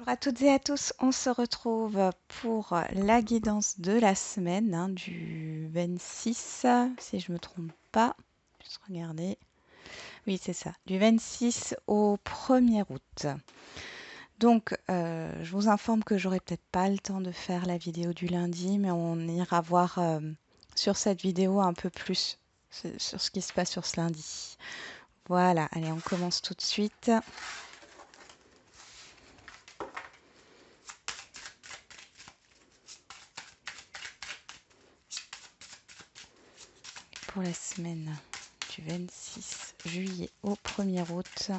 Bonjour à toutes et à tous, on se retrouve pour la guidance de la semaine du 26, si je ne me trompe pas. Juste regarder. Oui, c'est ça, du 26 au 1er août. Donc, je vous informe que j'aurai peut-être pas le temps de faire la vidéo du lundi, mais on ira voir sur cette vidéo un peu plus sur ce qui se passe sur ce lundi. Voilà, allez, on commence tout de suite. Pour la semaine du 26 juillet au 1er août.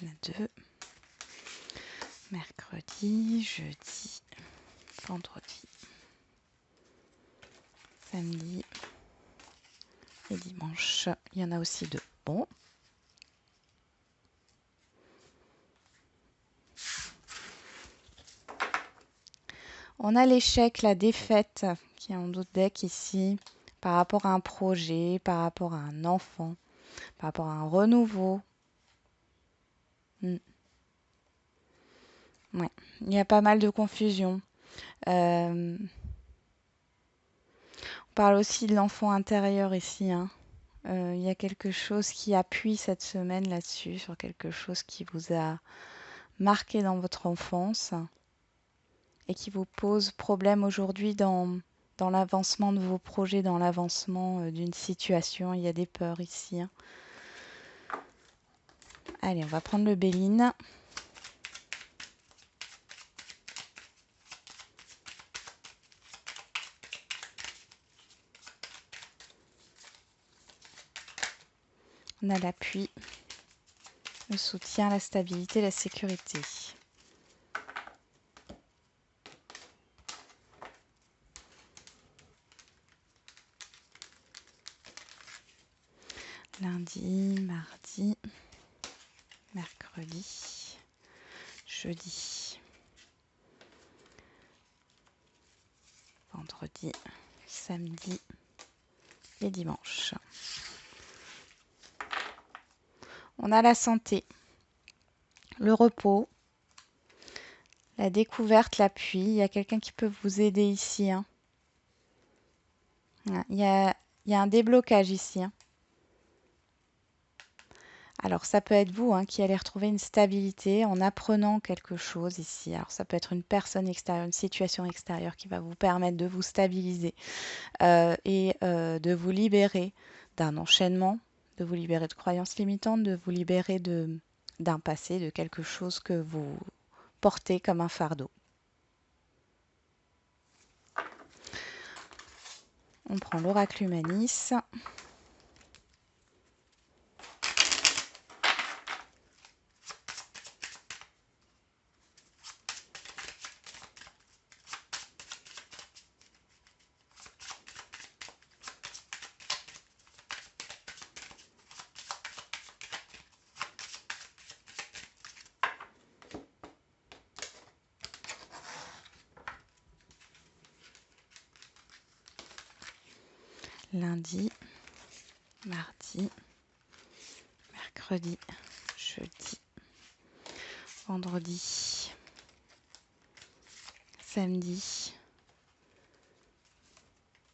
Il y en a deux. Mercredi, jeudi, vendredi, samedi et dimanche. Il y en a aussi deux. Bon. On a l'échec, la défaite qui est en d'autres decks ici par rapport à un projet, par rapport à un enfant, par rapport à un renouveau. Ouais. Il y a pas mal de confusion. On parle aussi de l'enfant intérieur ici. Il y a quelque chose qui appuie cette semaine là-dessus, sur quelque chose qui vous a marqué dans votre enfance et qui vous pose problème aujourd'hui dans l'avancement de vos projets, dans l'avancement d'une situation. Il y a des peurs ici. Allez, on va prendre le Béline. On a l'appui, le soutien, la stabilité, la sécurité. Lundi, mardi, mercredi, jeudi, vendredi, samedi et dimanche. On a la santé, le repos, la découverte, l'appui. Il y a quelqu'un qui peut vous aider ici. Il y a un déblocage ici. Alors, ça peut être vous qui allez retrouver une stabilité en apprenant quelque chose ici. Alors, ça peut être une personne extérieure, une situation extérieure qui va vous permettre de vous stabiliser et de vous libérer d'un enchaînement, de vous libérer de croyances limitantes, de vous libérer d'un passé, de quelque chose que vous portez comme un fardeau. On prend l'oracle Humanis. Lundi, mardi, mercredi, jeudi, vendredi, samedi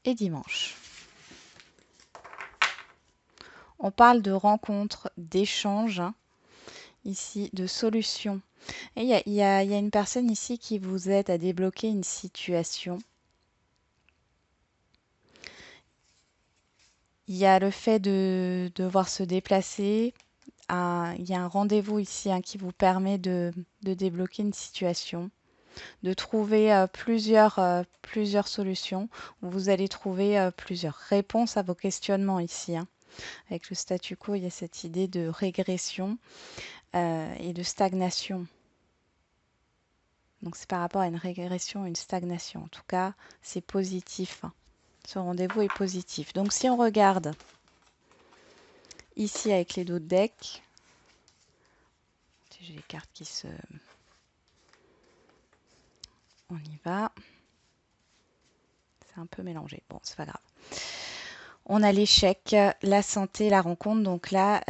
et dimanche. On parle de rencontres, d'échanges, ici, de solutions. Et il y a une personne ici qui vous aide à débloquer une situation. Il y a le fait de devoir se déplacer. Il y a un rendez-vous ici qui vous permet de débloquer une situation, de trouver plusieurs solutions. Vous allez trouver plusieurs réponses à vos questionnements ici. Avec le statu quo, il y a cette idée de régression et de stagnation. Donc c'est par rapport à une régression, une stagnation. En tout cas, c'est positif. Ce rendez-vous est positif. Donc si on regarde ici avec les deux decks, j'ai les cartes qui se on y va. C'est un peu mélangé. Bon, c'est pas grave. On a l'échec, la santé, la rencontre. Donc là,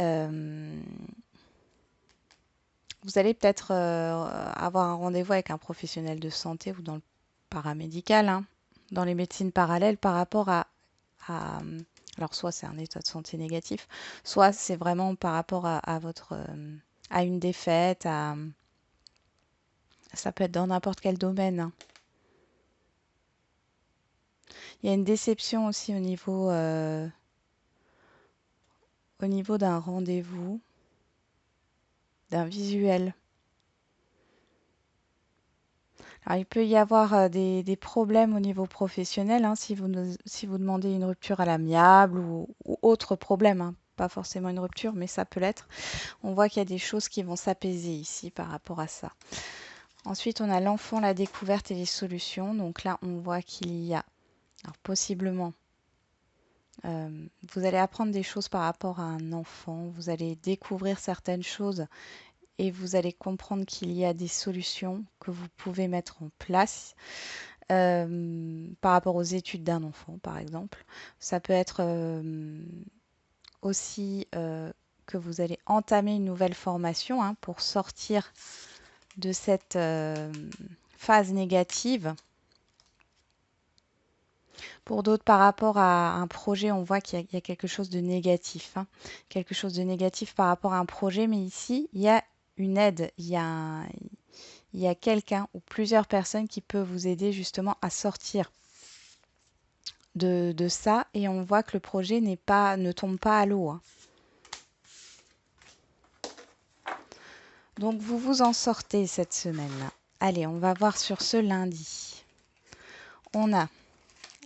vous allez peut-être avoir un rendez-vous avec un professionnel de santé ou dans le paramédical, hein, dans les médecines parallèles par rapport à, alors soit c'est un état de santé négatif, soit c'est vraiment par rapport à votre à une défaite, ça peut être dans n'importe quel domaine, hein. Il y a une déception aussi au niveau d'un rendez-vous, d'un visuel. Alors, il peut y avoir des problèmes au niveau professionnel, hein, si vous demandez une rupture à l'amiable ou autre problème, hein. Pas forcément une rupture, mais ça peut l'être. On voit qu'il y a des choses qui vont s'apaiser ici par rapport à ça. Ensuite, on a l'enfant, la découverte et les solutions. Donc là, on voit qu'il y a, alors possiblement, vous allez apprendre des choses par rapport à un enfant. Vous allez découvrir certaines choses et vous allez comprendre qu'il y a des solutions que vous pouvez mettre en place par rapport aux études d'un enfant, par exemple. Ça peut être aussi que vous allez entamer une nouvelle formation, hein, pour sortir de cette phase négative. Pour d'autres, par rapport à un projet, on voit qu'il y a quelque chose de négatif, hein, quelque chose de négatif par rapport à un projet, mais ici, il y a une aide, il y a quelqu'un ou plusieurs personnes qui peuvent vous aider justement à sortir de ça, et on voit que le projet ne tombe pas à l'eau, hein. Donc vous vous en sortez cette semaine-là. Allez, on va voir sur ce lundi. On a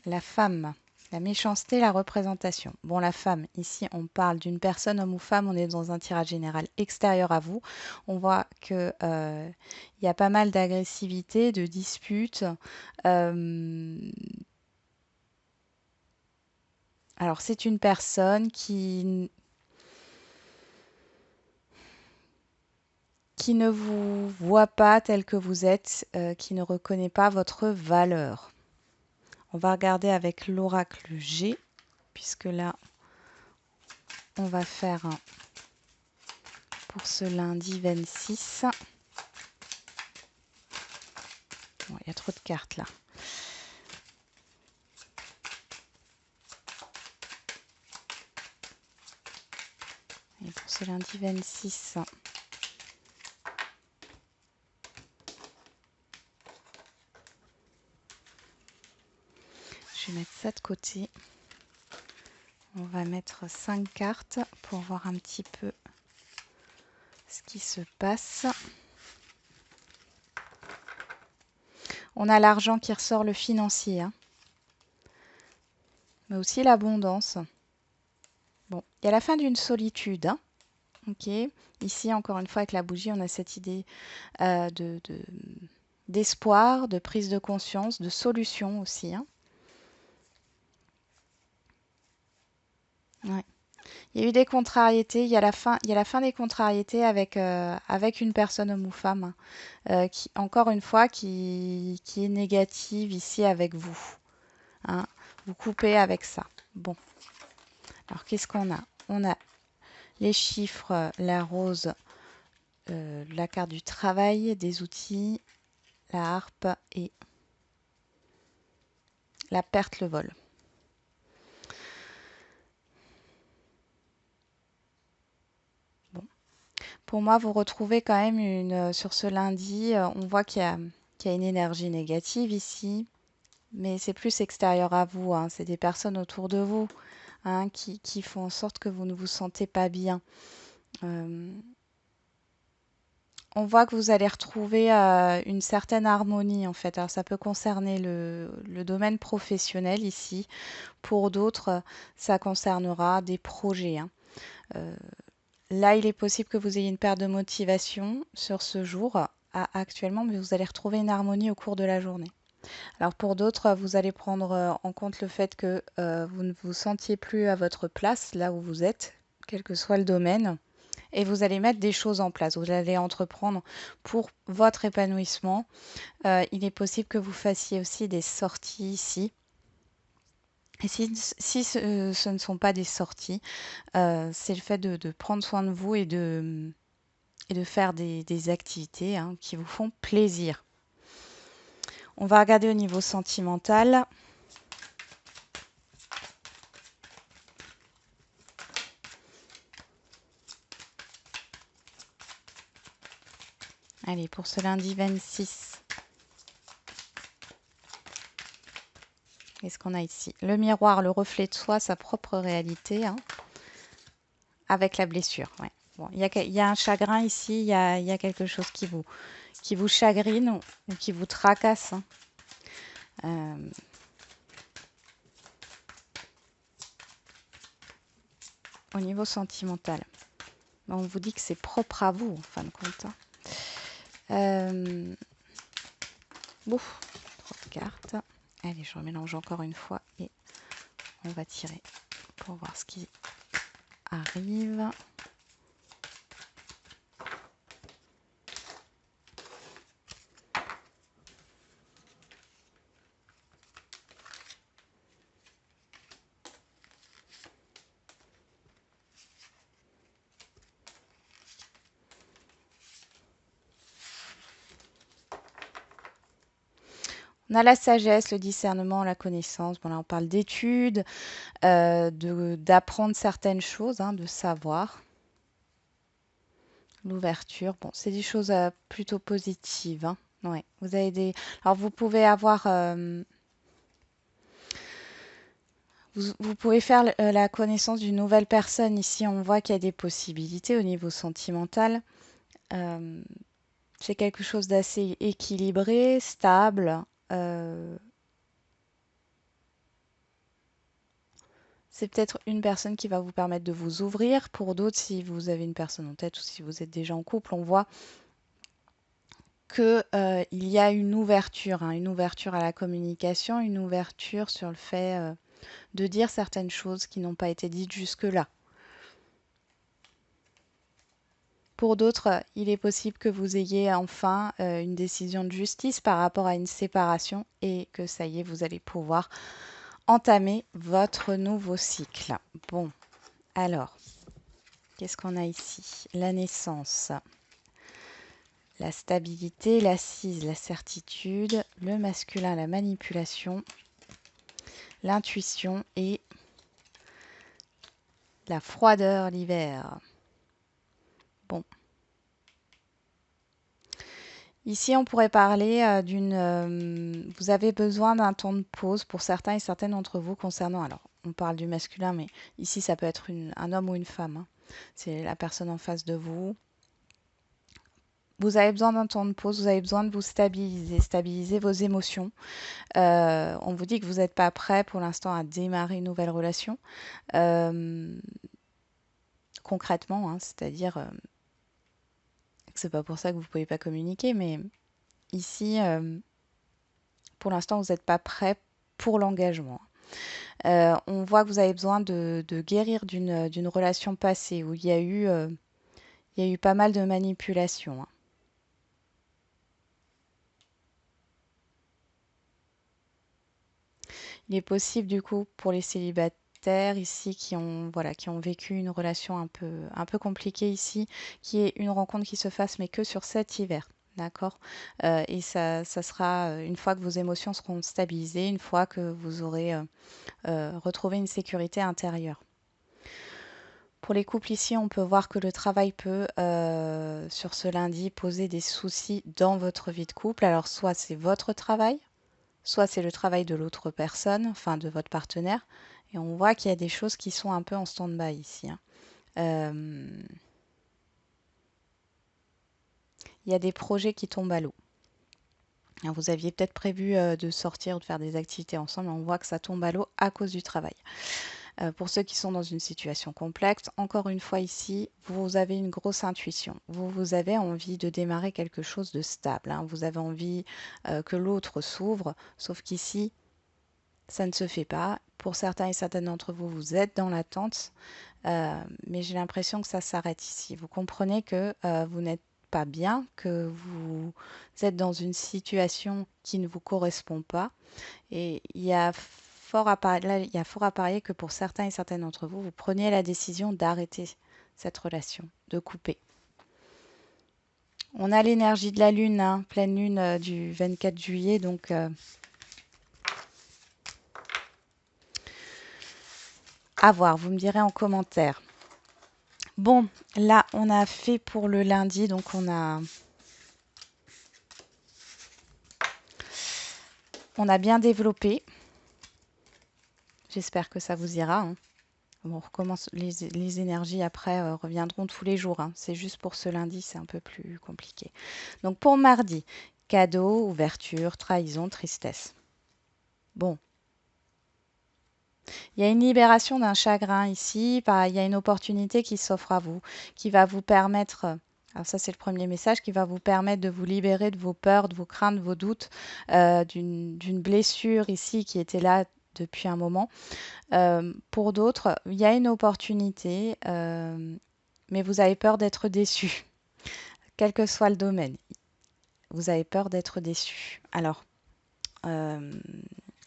la femme, la méchanceté, la représentation. Bon, la femme, ici on parle d'une personne, homme ou femme, on est dans un tirage général extérieur à vous. On voit que il y a pas mal d'agressivité, de disputes. Alors c'est une personne qui ne vous voit pas tel que vous êtes, qui ne reconnaît pas votre valeur. On va regarder avec l'oracle G, puisque là, on va faire pour ce lundi 26. Bon, il y a trop de cartes là. Et pour ce lundi 26, je vais mettre ça de côté. On va mettre 5 cartes pour voir un petit peu ce qui se passe. On a l'argent qui ressort, le financier, hein, mais aussi l'abondance. Bon, il y a la fin d'une solitude, hein. Ok. Ici, encore une fois, avec la bougie, on a cette idée d'espoir, de prise de conscience, de solution aussi, hein. Ouais. Il y a eu des contrariétés, il y a la fin des contrariétés avec une personne, homme ou femme, hein, qui, encore une fois, qui est négative ici avec vous, hein. Vous coupez avec ça. Bon, alors qu'est-ce qu'on a? On a les chiffres, la rose, la carte du travail, des outils, la harpe et la perte, le vol. Bon. Pour moi, vous retrouvez quand même sur ce lundi, on voit qu'il y a une énergie négative ici, mais c'est plus extérieur à vous, hein. C'est des personnes autour de vous, hein, qui font en sorte que vous ne vous sentez pas bien. On voit que vous allez retrouver une certaine harmonie en fait. Alors ça peut concerner le domaine professionnel ici. Pour d'autres, ça concernera des projets, hein. Euh, Là, il est possible que vous ayez une perte de motivation sur ce jour actuellement, mais vous allez retrouver une harmonie au cours de la journée. Alors pour d'autres, vous allez prendre en compte le fait que vous ne vous sentiez plus à votre place là où vous êtes, quel que soit le domaine, et vous allez mettre des choses en place. Vous allez entreprendre pour votre épanouissement. Il est possible que vous fassiez aussi des sorties ici. Et si ce ne sont pas des sorties, c'est le fait de prendre soin de vous et de faire des activités hein, qui vous font plaisir. On va regarder au niveau sentimental. Allez, pour ce lundi 26, qu'est-ce qu'on a ici? Le miroir, le reflet de soi, sa propre réalité, hein, avec la blessure. Ouais. Bon, il y a un chagrin ici, il y a quelque chose qui vous chagrine ou qui vous tracasse. Hein. Au niveau sentimental. On vous dit que c'est propre à vous, en fin de compte. Hein. Bon, 3 cartes. Allez, je remélange encore une fois et on va tirer pour voir ce qui arrive. On a la sagesse, le discernement, la connaissance. Bon, là, on parle d'études, d'apprendre certaines choses, hein, de savoir. L'ouverture, bon, c'est des choses plutôt positives. Hein. Ouais, vous avez des. Alors, vous pouvez avoir. Vous pouvez faire la connaissance d'une nouvelle personne. Ici, on voit qu'il y a des possibilités au niveau sentimental. C'est quelque chose d'assez équilibré, stable. C'est peut-être une personne qui va vous permettre de vous ouvrir. Pour d'autres, si vous avez une personne en tête ou si vous êtes déjà en couple, on voit qu'il y a une ouverture à la communication, une ouverture sur le fait de dire certaines choses qui n'ont pas été dites jusque-là. Pour d'autres, il est possible que vous ayez enfin une décision de justice par rapport à une séparation et que ça y est, vous allez pouvoir entamer votre nouveau cycle. Bon, alors, qu'est-ce qu'on a ici? La naissance, la stabilité, l'assise, la certitude, le masculin, la manipulation, l'intuition et la froideur l'hiver. Bon. Ici, on pourrait parler d'une... vous avez besoin d'un temps de pause pour certains et certaines d'entre vous concernant... Alors, on parle du masculin, mais ici, ça peut être un homme ou une femme. Hein. C'est la personne en face de vous. Vous avez besoin d'un temps de pause, vous avez besoin de vous stabiliser vos émotions. On vous dit que vous n'êtes pas prêt pour l'instant à démarrer une nouvelle relation. Concrètement, hein, c'est-à-dire que c'est pas pour ça que vous ne pouvez pas communiquer, mais ici, pour l'instant, vous n'êtes pas prêt pour l'engagement. On voit que vous avez besoin de guérir d'une relation passée où il y a eu pas mal de manipulations. Hein. Il est possible du coup pour les célibataires ici qui ont vécu une relation un peu compliquée ici, qui est une rencontre qui se fasse mais que sur cet hiver. D'accord. Et ça sera une fois que vos émotions seront stabilisées, une fois que vous aurez retrouvé une sécurité intérieure. Pour les couples ici, on peut voir que le travail peut, sur ce lundi, poser des soucis dans votre vie de couple. Alors, soit c'est votre travail, soit c'est le travail de l'autre personne, enfin de votre partenaire. Et on voit qu'il y a des choses qui sont un peu en stand-by ici. Hein. Il y a des projets qui tombent à l'eau. Vous aviez peut-être prévu de sortir ou de faire des activités ensemble, mais on voit que ça tombe à l'eau à cause du travail. Pour ceux qui sont dans une situation complexe, encore une fois ici, vous avez une grosse intuition. Vous avez envie de démarrer quelque chose de stable. Hein. Vous avez envie que l'autre s'ouvre, sauf qu'ici, ça ne se fait pas. Pour certains et certaines d'entre vous, vous êtes dans l'attente. Mais j'ai l'impression que ça s'arrête ici. Vous comprenez que vous n'êtes pas bien, que vous êtes dans une situation qui ne vous correspond pas. Et il y a là, il y a fort à parier que pour certains et certaines d'entre vous, vous preniez la décision d'arrêter cette relation, de couper. On a l'énergie de la lune, hein, pleine lune du 24 juillet, donc à voir, vous me direz en commentaire. Bon, là, on a fait pour le lundi, donc on a bien développé. J'espère que ça vous ira, hein. Bon, on recommence, les énergies après reviendront tous les jours, hein. C'est juste pour ce lundi, c'est un peu plus compliqué. Donc pour mardi, cadeau, ouverture, trahison, tristesse. Bon. Il y a une libération d'un chagrin ici, il y a une opportunité qui s'offre à vous, qui va vous permettre, alors ça c'est le premier message, qui va vous permettre de vous libérer de vos peurs, de vos craintes, de vos doutes, d'une blessure ici qui était là depuis un moment. Pour d'autres, il y a une opportunité, mais vous avez peur d'être déçu, quel que soit le domaine. Vous avez peur d'être déçu. Alors, on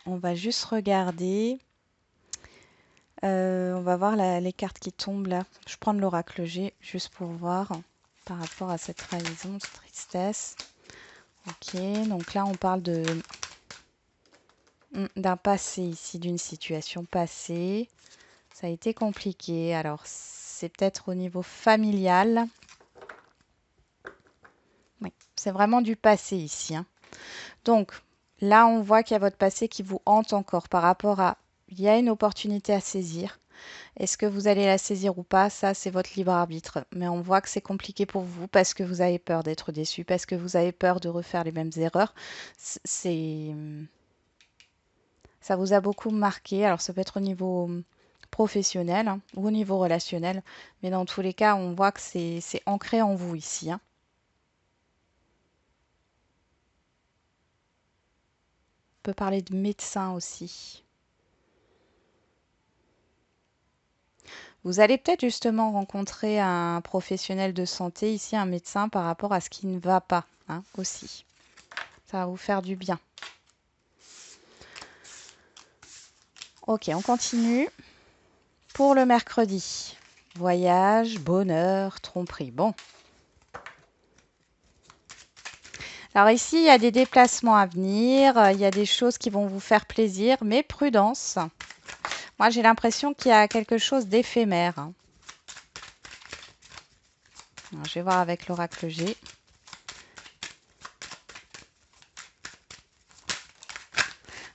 va juste regarder. On va voir les cartes qui tombent là. Je prends l'oracle G juste pour voir par rapport à cette trahison, cette tristesse. Ok, donc là on parle d'un passé ici, d'une situation passée. Ça a été compliqué. Alors c'est peut-être au niveau familial. Oui, c'est vraiment du passé ici, hein. Donc là on voit qu'il y a votre passé qui vous hante encore par rapport à... Il y a une opportunité à saisir. Est-ce que vous allez la saisir ou pas? Ça, c'est votre libre arbitre. Mais on voit que c'est compliqué pour vous parce que vous avez peur d'être déçu, parce que vous avez peur de refaire les mêmes erreurs. Ça vous a beaucoup marqué. Alors, ça peut être au niveau professionnel, hein, ou au niveau relationnel. Mais dans tous les cas, on voit que c'est ancré en vous ici, hein. On peut parler de médecin aussi. Vous allez peut-être justement rencontrer un professionnel de santé ici, un médecin, par rapport à ce qui ne va pas, hein, aussi. Ça va vous faire du bien. Ok, on continue. Pour le mercredi, voyage, bonheur, tromperie. Bon. Alors ici, il y a des déplacements à venir, il y a des choses qui vont vous faire plaisir, mais prudence. Moi, j'ai l'impression qu'il y a quelque chose d'éphémère, hein. Alors, je vais voir avec l'oracle G.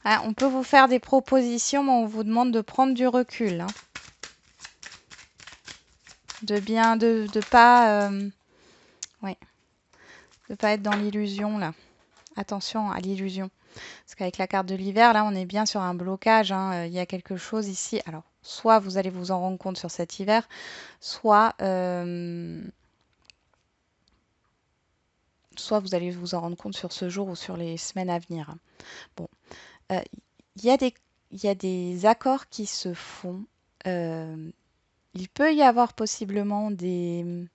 Ah, on peut vous faire des propositions, mais on vous demande de prendre du recul, hein. De pas, ouais, de pas être dans l'illusion là. Attention à l'illusion. Parce qu'avec la carte de l'hiver, là, on est bien sur un blocage, hein. Il y a quelque chose ici. Alors, soit vous allez vous en rendre compte sur cet hiver, soit vous allez vous en rendre compte sur ce jour ou sur les semaines à venir, hein. Bon, euh, il y a il y a des accords qui se font. Il peut y avoir possiblement des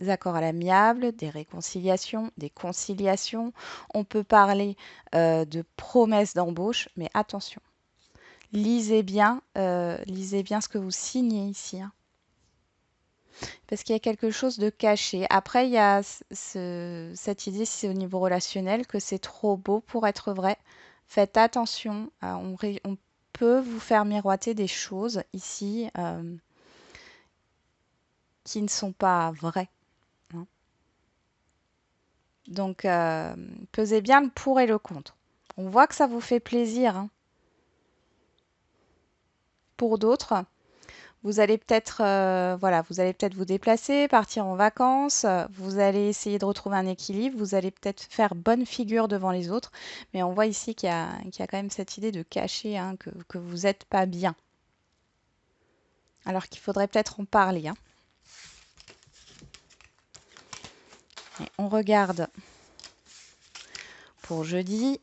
accords à l'amiable, des réconciliations, des conciliations. On peut parler de promesses d'embauche, mais attention. Lisez bien ce que vous signez ici, hein. Parce qu'il y a quelque chose de caché. Après, il y a cette idée, si c'est au niveau relationnel, que c'est trop beau pour être vrai. Faites attention. On peut vous faire miroiter des choses ici qui ne sont pas vraies, hein. Donc, pesez bien le pour et le contre. On voit que ça vous fait plaisir, hein. Pour d'autres, vous allez peut-être vous allez peut-être vous déplacer, partir en vacances, vous allez essayer de retrouver un équilibre, vous allez peut-être faire bonne figure devant les autres, mais on voit ici qu'il y a quand même cette idée de cacher, hein, que vous n'êtes pas bien. Alors qu'il faudrait peut-être en parler, hein. Et on regarde pour jeudi.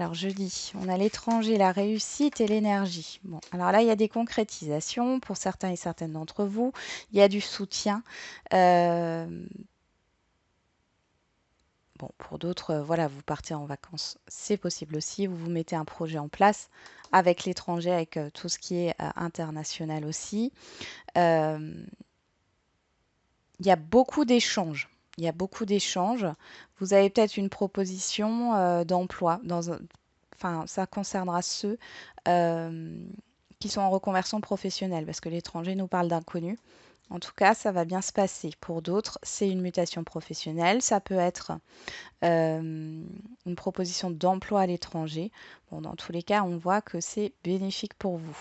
Alors jeudi, on a l'étranger, la réussite et l'énergie. Bon, alors là, il y a des concrétisations pour certains et certaines d'entre vous. Il y a du soutien. Euh, Bon, pour d'autres, voilà, vous partez en vacances, c'est possible aussi. Vous vous mettez un projet en place avec l'étranger, avec tout ce qui est international aussi. Euh, il y a beaucoup d'échanges. Il y a beaucoup d'échanges. Vous avez peut-être une proposition d'emploi. Enfin, ça concernera ceux euh, qui sont en reconversion professionnelle, parce que l'étranger nous parle d'inconnus. En tout cas, ça va bien se passer. Pour d'autres, c'est une mutation professionnelle. Ça peut être une proposition d'emploi à l'étranger. Bon, dans tous les cas, on voit que c'est bénéfique pour vous.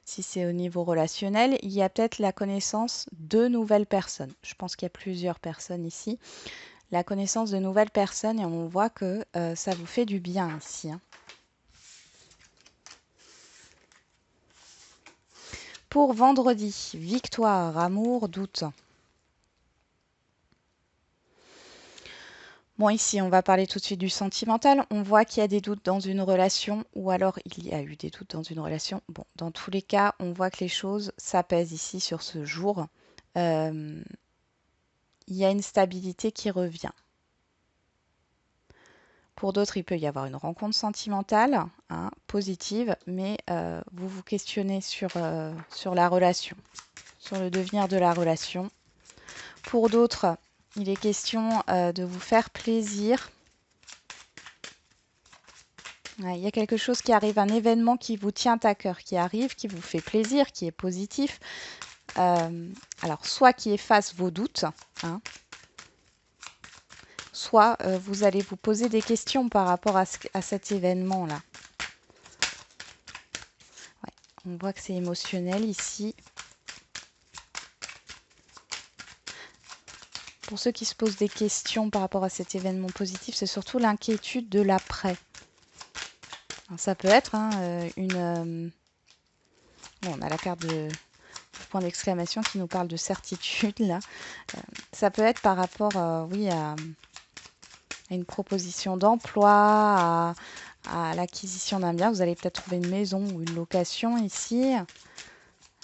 Si c'est au niveau relationnel, il y a peut-être la connaissance de nouvelles personnes. Je pense qu'il y a plusieurs personnes ici. La connaissance de nouvelles personnes et on voit que ça vous fait du bien ici, hein. Pour vendredi, victoire, amour, doute. Bon, ici, on va parler tout de suite du sentimental. On voit qu'il y a des doutes dans une relation ou alors il y a eu des doutes dans une relation. Bon, dans tous les cas, on voit que les choses s'apaisent ici sur ce jour. Euh, il y a une stabilité qui revient. Pour d'autres, il peut y avoir une rencontre sentimentale, hein, positive, mais vous vous questionnez sur la relation, sur le devenir de la relation. Pour d'autres, il est question de vous faire plaisir. Ouais, il y a quelque chose qui arrive, un événement qui vous tient à cœur, qui arrive, qui vous fait plaisir, qui est positif. Alors, soit qui efface vos doutes, hein, soit vous allez vous poser des questions par rapport à cet événement-là. Ouais, on voit que c'est émotionnel ici. Pour ceux qui se posent des questions par rapport à cet événement positif, c'est surtout l'inquiétude de l'après. Ça peut être hein, une... Bon, on a la carte de point d'exclamation qui nous parle de certitude, là. Ça peut être par rapport, oui, à une proposition d'emploi, à l'acquisition d'un bien. Vous allez peut-être trouver une maison ou une location ici.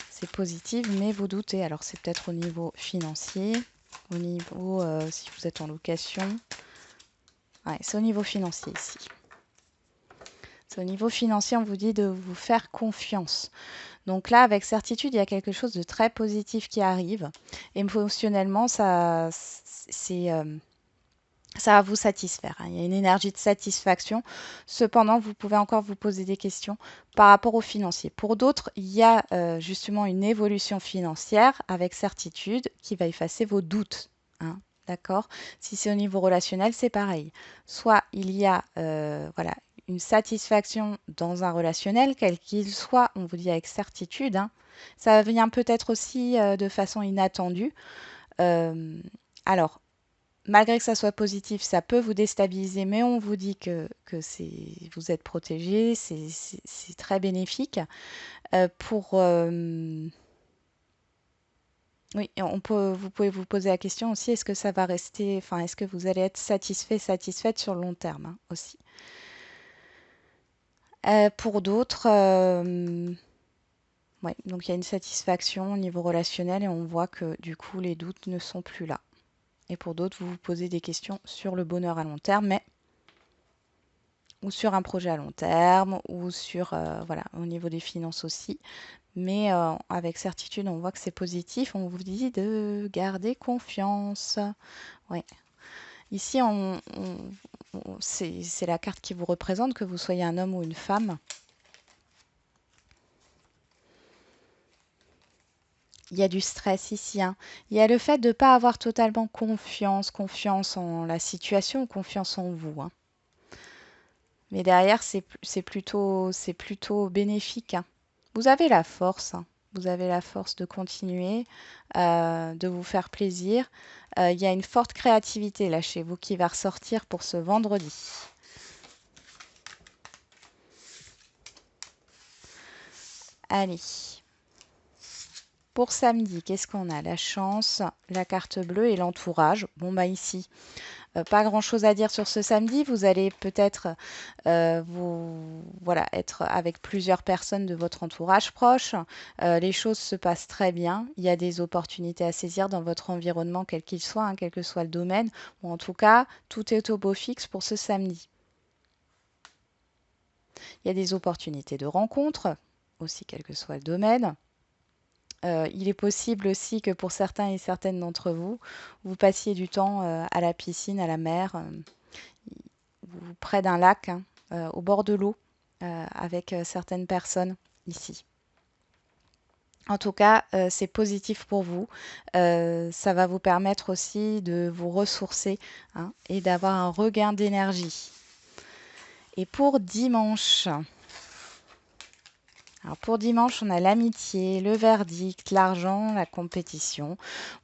C'est positif, mais vous doutez. Alors, c'est peut-être au niveau financier, au niveau, si vous êtes en location. Ouais, c'est au niveau financier ici. C'est au niveau financier, on vous dit de vous faire confiance. Donc là, avec certitude, il y a quelque chose de très positif qui arrive. Émotionnellement, ça va vous satisfaire, hein. Il y a une énergie de satisfaction. Cependant, vous pouvez encore vous poser des questions par rapport aux financiers. Pour d'autres, il y a justement une évolution financière avec certitude qui va effacer vos doutes, hein. D'accord? Si c'est au niveau relationnel, c'est pareil. Soit il y a voilà, une satisfaction dans un relationnel, quel qu'il soit, on vous dit avec certitude, hein. Ça vient peut-être aussi de façon inattendue. Euh, alors, malgré que ça soit positif, ça peut vous déstabiliser, mais on vous dit que vous êtes protégé, c'est très bénéfique. Oui, vous pouvez vous poser la question aussi, est-ce que ça va rester, enfin, est-ce que vous allez être satisfait, satisfaite sur le long terme, hein, aussi. Pour d'autres, ouais, donc il y a une satisfaction au niveau relationnel et on voit que du coup les doutes ne sont plus là. Et pour d'autres, vous vous posez des questions sur le bonheur à long terme, mais ou sur un projet à long terme, ou sur, voilà, au niveau des finances aussi. Mais avec certitude, on voit que c'est positif. On vous dit de garder confiance. Ouais. Ici, c'est la carte qui vous représente, que vous soyez un homme ou une femme. Il y a du stress ici, hein. Il y a le fait de ne pas avoir totalement confiance en la situation, confiance en vous, hein. Mais derrière, c'est plutôt bénéfique, hein. Vous avez la force, hein. Vous avez la force de continuer, de vous faire plaisir. Il y a une forte créativité là chez vous qui va ressortir pour ce vendredi. Allez, pour samedi, qu'est-ce qu'on a? La chance, la carte bleue et l'entourage. Bon, bah ici, Pas grand-chose à dire sur ce samedi. Vous allez peut-être voilà, être avec plusieurs personnes de votre entourage proche. Les choses se passent très bien. Il y a des opportunités à saisir dans votre environnement, quel qu'il soit, hein, quel que soit le domaine. Bon, en tout cas, tout est au beau fixe pour ce samedi. Il y a des opportunités de rencontre, aussi quel que soit le domaine. Il est possible aussi que pour certains et certaines d'entre vous, vous passiez du temps à la piscine, à la mer, près d'un lac, hein, au bord de l'eau, avec certaines personnes ici. En tout cas, c'est positif pour vous. Ça va vous permettre aussi de vous ressourcer, hein, et d'avoir un regain d'énergie. Et pour dimanche, alors pour dimanche, on a l'amitié, le verdict, l'argent, la compétition.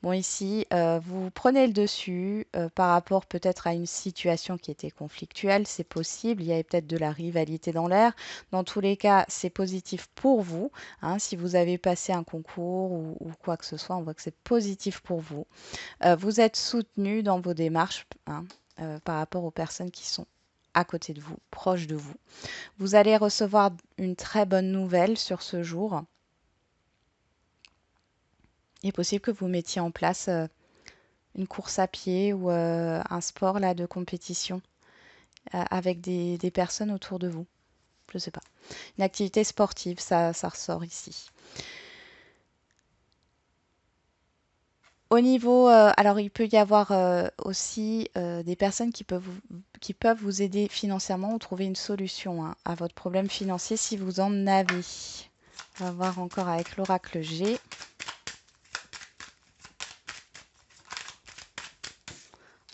Bon, ici, vous prenez le dessus par rapport peut-être à une situation qui était conflictuelle, c'est possible. Il y avait peut-être de la rivalité dans l'air. Dans tous les cas, c'est positif pour vous, hein. Si vous avez passé un concours ou quoi que ce soit, on voit que c'est positif pour vous. Vous êtes soutenu dans vos démarches, hein, par rapport aux personnes qui sont à côté de vous, proches de vous. Vous allez recevoir une très bonne nouvelle sur ce jour. Il est possible que vous mettiez en place une course à pied ou un sport là, de compétition avec des personnes autour de vous. Je ne sais pas. Une activité sportive, ça ressort ici. Au niveau, alors il peut y avoir aussi des personnes qui peuvent vous aider financièrement ou trouver une solution, hein, à votre problème financier si vous en avez. On va voir encore avec l'oracle G.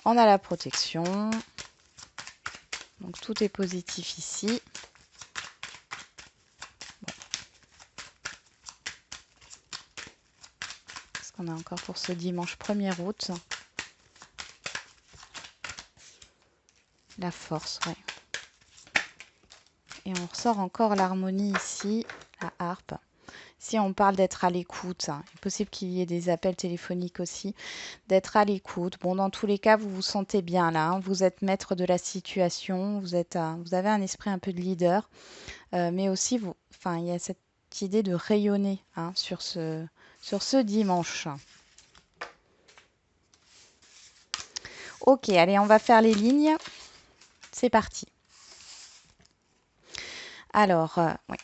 On a la protection. Donc tout est positif ici. Qu'est-ce qu'on a encore pour ce dimanche 1er août? La force, ouais. Et on ressort encore l'harmonie ici, la harpe. Si on parle d'être à l'écoute, hein, il est possible qu'il y ait des appels téléphoniques aussi, d'être à l'écoute. Bon, dans tous les cas, vous vous sentez bien là, hein. Vous êtes maître de la situation, vous avez un esprit un peu de leader, mais aussi, il y a cette idée de rayonner, hein, sur ce dimanche. Ok, allez, on va faire les lignes. C'est parti. Alors, oui.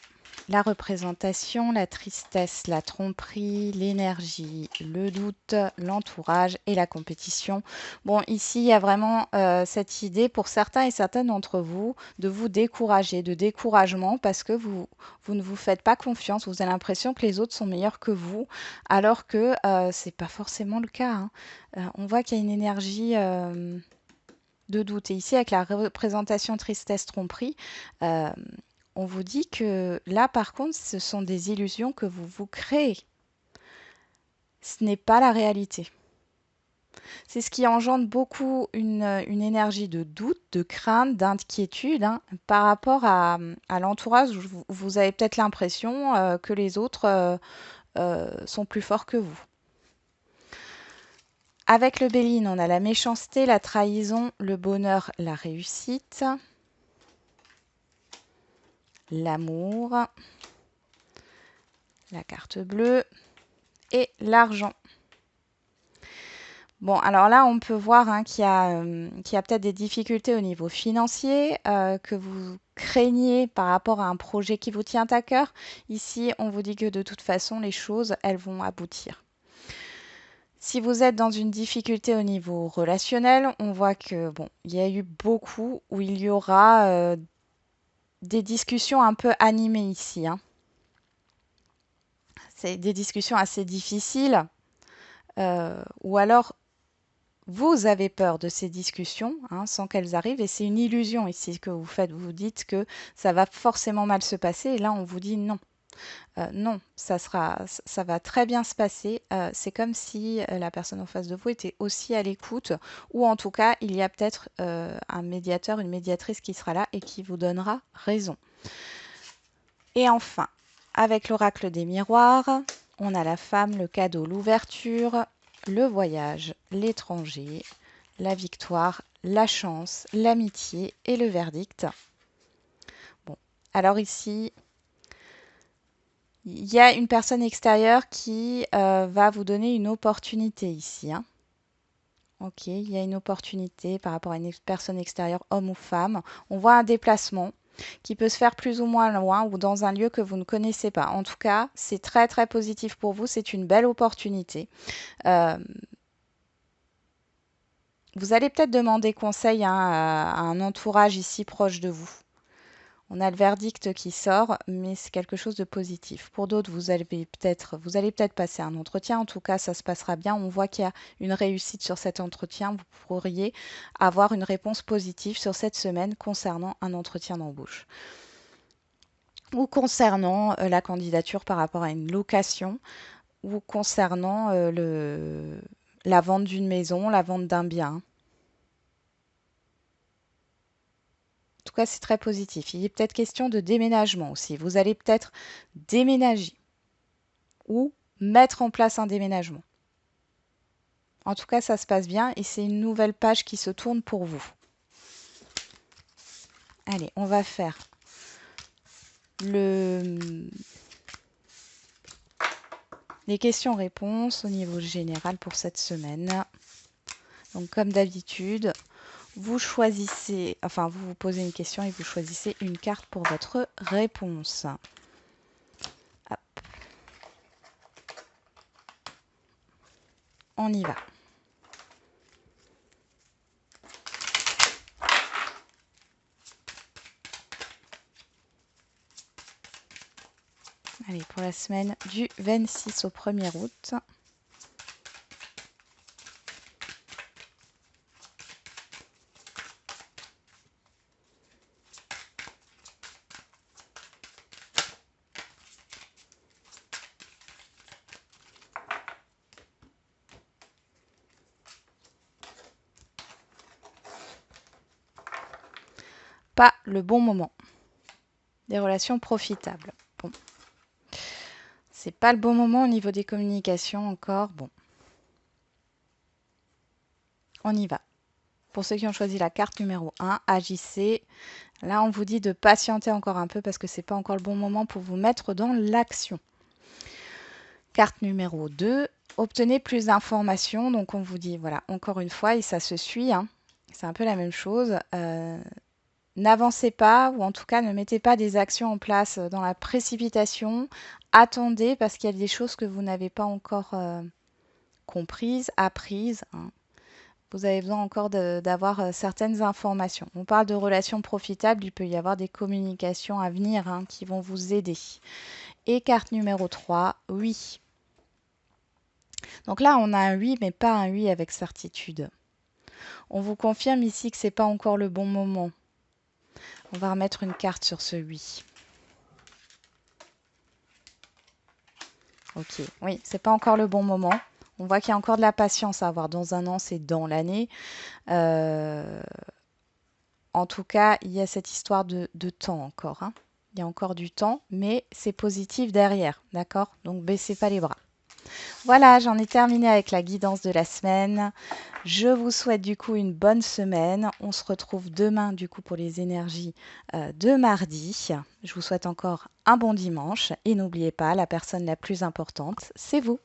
La représentation, la tristesse, la tromperie, l'énergie, le doute, l'entourage et la compétition. Bon, ici, il y a vraiment cette idée pour certains et certaines d'entre vous de vous décourager, de découragement parce que vous ne vous faites pas confiance. Vous avez l'impression que les autres sont meilleurs que vous, alors que ce n'est pas forcément le cas, hein. On voit qu'il y a une énergie de doute. Et ici, avec la représentation tristesse-tromperie, on vous dit que là, par contre, ce sont des illusions que vous vous créez. Ce n'est pas la réalité. C'est ce qui engendre beaucoup une énergie de doute, de crainte, d'inquiétude, hein, par rapport à l'entourage. Vous avez peut-être l'impression que les autres sont plus forts que vous. Avec le Béline, on a la méchanceté, la trahison, le bonheur, la réussite, l'amour, la carte bleue et l'argent. Bon, alors là, on peut voir, hein, qu'il y a peut-être des difficultés au niveau financier, que vous craignez par rapport à un projet qui vous tient à cœur. Ici, on vous dit que de toute façon, les choses, elles vont aboutir. Si vous êtes dans une difficulté au niveau relationnel, on voit que bon, il y a eu beaucoup où il y aura des discussions un peu animées ici, hein. C'est des discussions assez difficiles, ou alors vous avez peur de ces discussions, hein, sans qu'elles arrivent, et c'est une illusion ici que vous faites. Vous vous dites que ça va forcément mal se passer, et là on vous dit non. Non, ça va très bien se passer. C'est comme si la personne en face de vous était aussi à l'écoute, ou en tout cas, il y a peut-être un médiateur, une médiatrice qui sera là et qui vous donnera raison. Et enfin, avec l'oracle des miroirs, on a la femme, le cadeau, l'ouverture, le voyage, l'étranger, la victoire, la chance, l'amitié et le verdict. Bon, alors ici, il y a une personne extérieure qui va vous donner une opportunité ici, hein. Ok, il y a une opportunité par rapport à une personne extérieure, homme ou femme. On voit un déplacement qui peut se faire plus ou moins loin ou dans un lieu que vous ne connaissez pas. En tout cas, c'est très très positif pour vous. C'est une belle opportunité. Euh, Vous allez peut-être demander conseil hein, à un entourage ici proche de vous. On a le verdict qui sort, mais c'est quelque chose de positif. Pour d'autres, vous allez peut-être passer un entretien. En tout cas, ça se passera bien. On voit qu'il y a une réussite sur cet entretien. Vous pourriez avoir une réponse positive sur cette semaine concernant un entretien d'embauche ou concernant la candidature par rapport à une location ou concernant la vente d'une maison, la vente d'un bien. En tout cas, c'est très positif. Il est peut-être question de déménagement aussi. Vous allez peut-être déménager ou mettre en place un déménagement. En tout cas, ça se passe bien et c'est une nouvelle page qui se tourne pour vous. Allez, on va faire les questions-réponses au niveau général pour cette semaine. Donc, comme d'habitude, vous choisissez, enfin, vous vous posez une question et vous choisissez une carte pour votre réponse. Hop. On y va. Allez, pour la semaine du 26 au 1er août. Pas le bon moment. Des relations profitables. Bon. C'est pas le bon moment au niveau des communications encore. Bon. On y va. Pour ceux qui ont choisi la carte numéro 1, agissez. Là, on vous dit de patienter encore un peu parce que c'est pas encore le bon moment pour vous mettre dans l'action. Carte numéro 2, obtenez plus d'informations. Donc, on vous dit, voilà, encore une fois, et ça se suit, hein, c'est un peu la même chose. N'avancez pas, ou en tout cas, ne mettez pas des actions en place dans la précipitation. Attendez parce qu'il y a des choses que vous n'avez pas encore comprises, apprises, hein. Vous avez besoin encore d'avoir certaines informations. On parle de relations profitables, il peut y avoir des communications à venir hein, qui vont vous aider. Et carte numéro 3, oui. Donc là, on a un oui, mais pas un oui avec certitude. On vous confirme ici que ce n'est pas encore le bon moment. On va remettre une carte sur ce oui. Ok, oui, c'est pas encore le bon moment. On voit qu'il y a encore de la patience à avoir. Dans un an, c'est dans l'année. En tout cas, il y a cette histoire de temps encore, hein. Il y a encore du temps, mais c'est positif derrière, d'accord? Donc, baissez pas les bras. Voilà, j'en ai terminé avec la guidance de la semaine. Je vous souhaite du coup une bonne semaine. On se retrouve demain du coup pour les énergies de mardi. Je vous souhaite encore un bon dimanche et n'oubliez pas, la personne la plus importante, c'est vous.